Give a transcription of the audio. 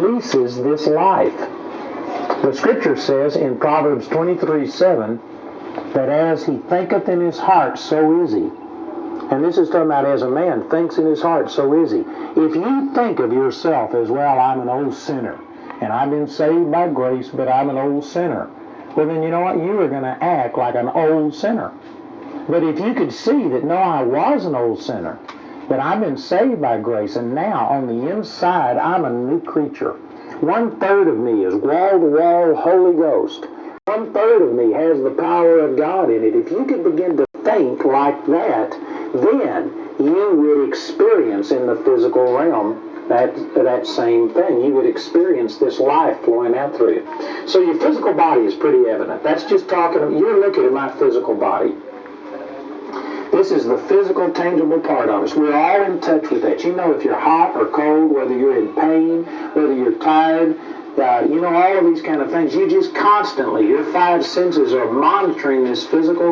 leases this life. The scripture says in Proverbs 23:7 that as he thinketh in his heart, so is he. And this is talking about as a man thinks in his heart, so is he. If you think of yourself as, well, I'm an old sinner, and I've been saved by grace, but I'm an old sinner, well, then you know what? You are going to act like an old sinner. But if you could see that, no, I was an old sinner, but I've been saved by grace, and now on the inside, I'm a new creature. 1/3 of me is wall-to-wall Holy Ghost. 1/3 of me has the power of God in it. If you could begin to think like that, then you would experience in the physical realm that same thing. You would experience this life flowing out through you. So your physical body is pretty evident. That's just talking, you're looking at my physical body. This is the physical, tangible part of us. We're all in touch with that. You know if you're hot or cold, whether you're in pain, whether you're tired, all of these kind of things. You just constantly, your five senses are monitoring this physical